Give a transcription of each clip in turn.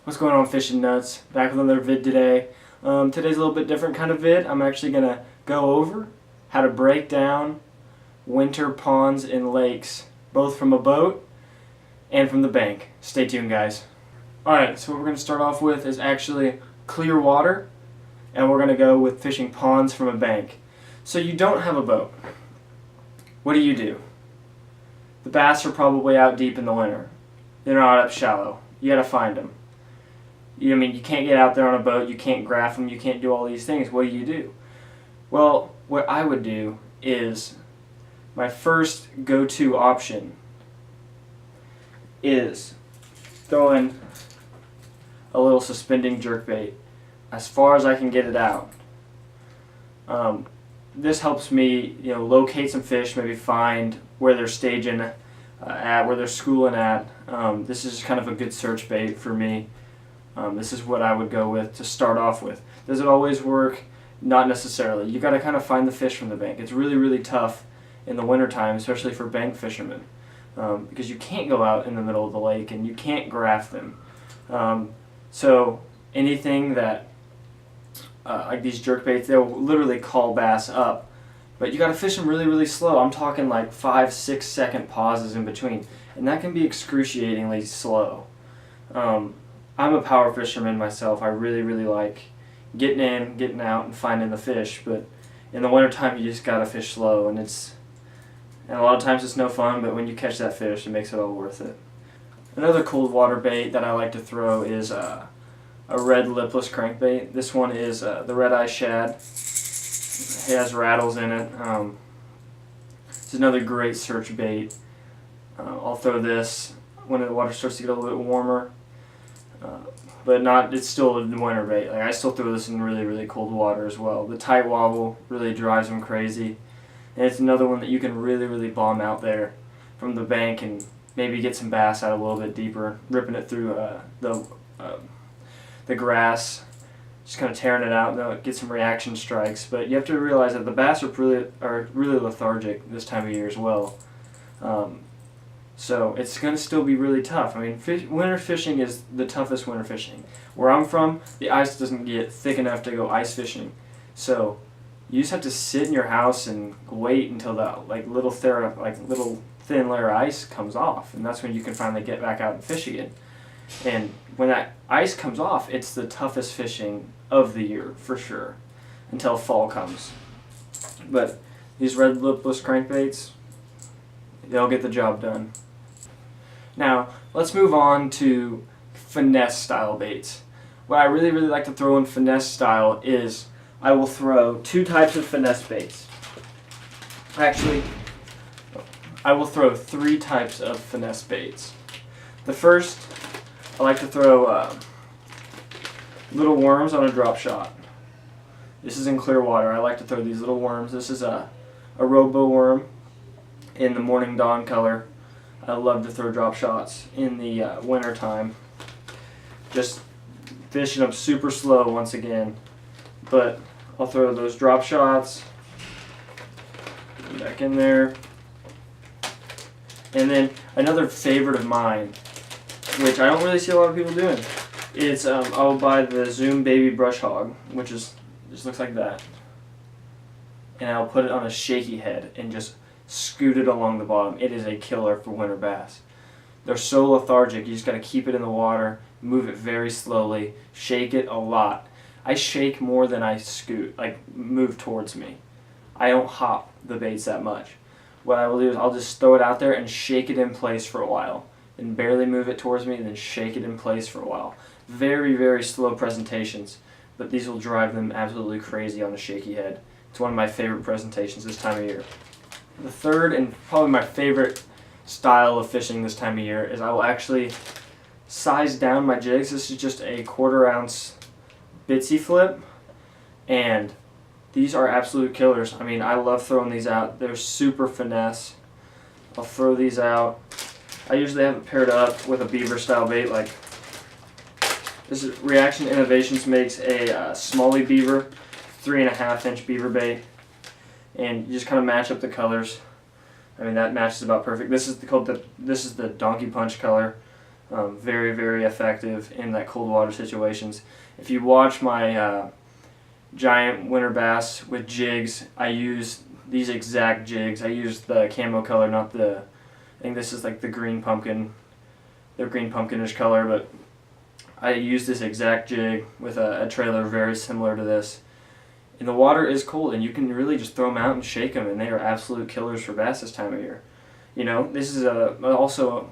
What's going on, fishing nuts? Back with another vid today. Today's a little bit different kind of vid. I'm actually going to go over how to break down winter ponds and lakes, both from a boat and from the bank. Stay tuned, guys. Alright, so what we're going to start off with is actually clear water, and we're going to go with fishing ponds from a bank. So you don't have a boat. What do? The bass are probably out deep in the winter. They're not up shallow. You got to find them. You can't get out there on a boat, you can't graph them, you can't do all these things. What do? Well, what I would do is, my first go-to option is throw in a little suspending jerkbait as far as I can get it out. This helps me, locate some fish, maybe find where they're staging at, where they're schooling at. This is kind of a good search bait for me. This is what I would go with to start off with. Does it always work? Not necessarily. You got to kind of find the fish from the bank. It's really, really tough in the wintertime, especially for bank fishermen, because you can't go out in the middle of the lake and you can't graph them. So anything that, like these jerkbaits, they'll literally call bass up. But you got to fish them really, really slow. I'm talking like 5-6 second pauses in between, and that can be excruciatingly slow. I'm a power fisherman myself. I really, really like getting in, getting out, and finding the fish. But in the wintertime, you just gotta fish slow, and a lot of times it's no fun. But when you catch that fish, it makes it all worth it. Another cold water bait that I like to throw is a red lipless crankbait. This one is the red eye shad. It has rattles in it. It's another great search bait. I'll throw this when the water starts to get a little bit warmer. But it's still a winter bait. Like, I still throw this in really, really cold water as well. The tight wobble really drives them crazy. And it's another one that you can really, really bomb out there from the bank and maybe get some bass out a little bit deeper, ripping it through the grass, just kind of tearing it out, and get some reaction strikes. But you have to realize that the bass are really lethargic this time of year as well. So it's going to still be really tough. Winter fishing is the toughest winter fishing. Where I'm from, the ice doesn't get thick enough to go ice fishing. So you just have to sit in your house and wait until that little thin layer of ice comes off, and that's when you can finally get back out and fish again. And when that ice comes off, it's the toughest fishing of the year for sure, until fall comes. But these red lipless crankbaits, they'll get the job done. Now, let's move on to finesse style baits. What I really, really like to throw in finesse style is I will throw two types of finesse baits. Actually, I will throw three types of finesse baits. The first, I like to throw little worms on a drop shot. This is in clear water. I like to throw these little worms. This is a robo worm in the morning dawn color. I love to throw drop shots in the winter time. Just fishing them super slow once again. But I'll throw those drop shots back in there. And then another favorite of mine, which I don't really see a lot of people doing, is I'll buy the Zoom Baby Brush Hog, which just looks like that. And I'll put it on a shaky head and just scoot it along the bottom. It is a killer for winter bass. They're so lethargic, you just got to keep it in the water, move it very slowly, shake it a lot. I shake more than I scoot, move towards me. I don't hop the baits that much. What I will do is I'll just throw it out there and shake it in place for a while, and barely move it towards me, and then shake it in place for a while. Very, very slow presentations, but these will drive them absolutely crazy on a shaky head. It's one of my favorite presentations this time of year. The third, and probably my favorite style of fishing this time of year, is I will actually size down my jigs. This is just a 1/4 ounce bitsy flip, and these are absolute killers. I love throwing these out. They're super finesse. I'll throw these out. I usually have it paired up with a beaver style bait. This is Reaction Innovations makes a Smalley beaver, 3.5 inch beaver bait. And you just kind of match up the colors. That matches about perfect. This is the Donkey Punch color. Very, very effective in that cold water situations. If you watch my giant winter bass with jigs, I use these exact jigs. I use the camo color, not the, I think this is like the green pumpkin, the green pumpkinish color, but I use this exact jig with a trailer very similar to this. And the water is cold, and you can really just throw them out and shake them, and they are absolute killers for bass this time of year. You know, this is also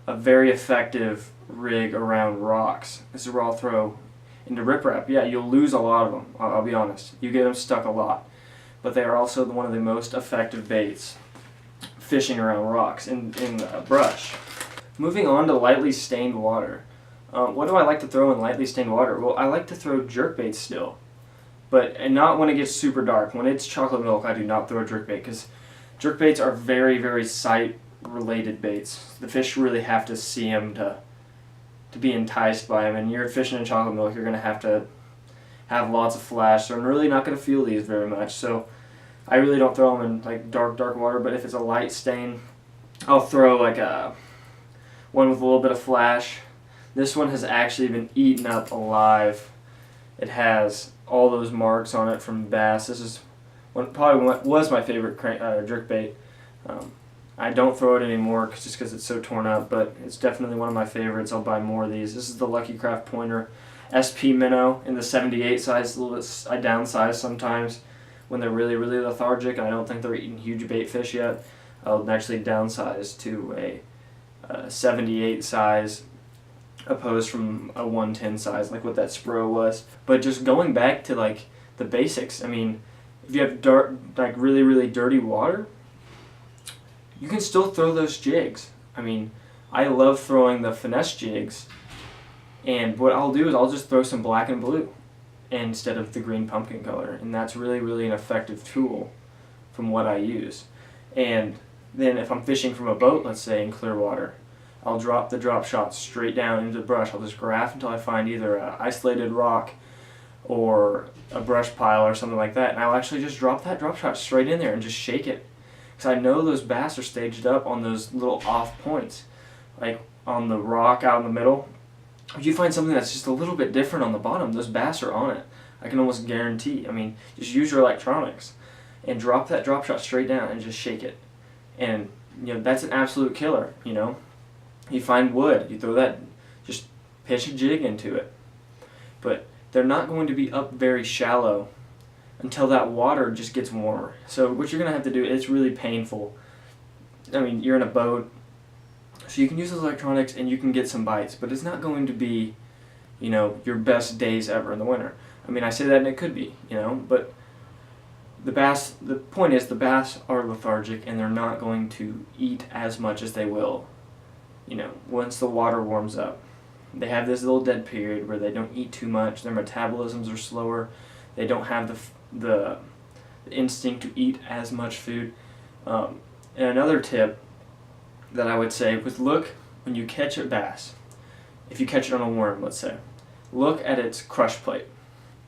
a very effective rig around rocks. This is where I'll throw into riprap. Yeah, you'll lose a lot of them, I'll be honest. You get them stuck a lot. But they are also one of the most effective baits fishing around rocks in brush. Moving on to lightly stained water. What do I like to throw in lightly stained water? Well, I like to throw jerkbaits still. And not when it gets super dark. When it's chocolate milk, I do not throw a jerkbait, because jerkbaits are very, very sight-related baits. The fish really have to see them to be enticed by them. And you're fishing in chocolate milk, you're going to have lots of flash, so I'm really not going to feel these very much. So I really don't throw them in like dark water, but if it's a light stain, I'll throw like one with a little bit of flash. This one has actually been eaten up alive. It has all those marks on it from bass. This is probably what was my favorite jerkbait. I don't throw it anymore just because it's so torn up, but it's definitely one of my favorites. I'll buy more of these. This is the Lucky Craft Pointer SP Minnow in the 78 size. A little bit, I downsize sometimes when they're really, really lethargic and I don't think they're eating huge bait fish yet. I'll actually downsize to a 78 size opposed from a 110 size, like what that Spro was. But just going back to like the basics, I mean, if you have like really, really dirty water, you can still throw those jigs. I mean, I love throwing the Finesse jigs, and what I'll do is I'll just throw some black and blue instead of the green pumpkin color, and that's really, really an effective tool from what I use. And then if I'm fishing from a boat, let's say in clear water, I'll drop the drop shot straight down into the brush. I'll just graph until I find either an isolated rock or a brush pile or something like that, and I'll actually just drop that drop shot straight in there and just shake it. Because I know those bass are staged up on those little off points, like on the rock out in the middle. If you find something that's just a little bit different on the bottom, those bass are on it. I can almost guarantee. I mean, just use your electronics and drop that drop shot straight down and just shake it. And you know, that's an absolute killer, you know. You find wood, you throw that, just pitch a jig into it. But they're not going to be up very shallow until that water just gets warmer. So what you're going to have to do, it's really painful. I mean, you're in a boat, so you can use those electronics and you can get some bites, but it's not going to be, you know, your best days ever in the winter. I mean, I say that and it could be, you know, but the point is the bass are lethargic and they're not going to eat as much as they will, you know, once the water warms up. They have this little dead period where they don't eat too much, their metabolisms are slower, they don't have the instinct to eat as much food. And another tip that I would say was, look when you catch a bass, if you catch it on a worm, let's say, look at its crush plate.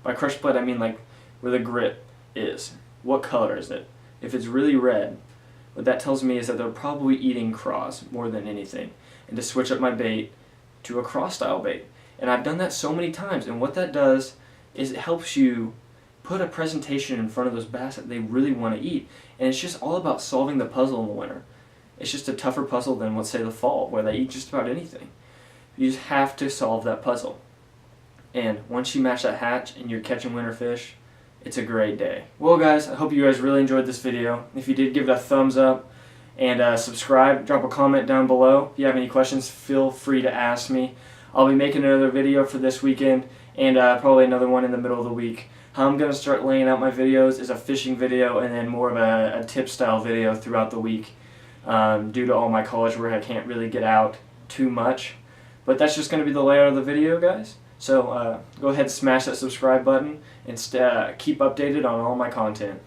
By crush plate I mean like where the grit is. What color is it? If it's really red, what that tells me is that they're probably eating craws more than anything. And to switch up my bait to a craw style bait. And I've done that so many times, and what that does is it helps you put a presentation in front of those bass that they really want to eat. And it's just all about solving the puzzle in the winter. It's just a tougher puzzle than, let's say, the fall, where they eat just about anything. You just have to solve that puzzle. And once you match that hatch and you're catching winter fish, it's a great day. Well guys, I hope you guys really enjoyed this video. If you did, give it a thumbs up and subscribe. Drop a comment down below. If you have any questions, feel free to ask me. I'll be making another video for this weekend and probably another one in the middle of the week. How I'm going to start laying out my videos is a fishing video and then more of a tip style video throughout the week. Due to all my college work, I can't really get out too much. But that's just going to be the layout of the video, guys. So go ahead and smash that subscribe button and keep updated on all my content.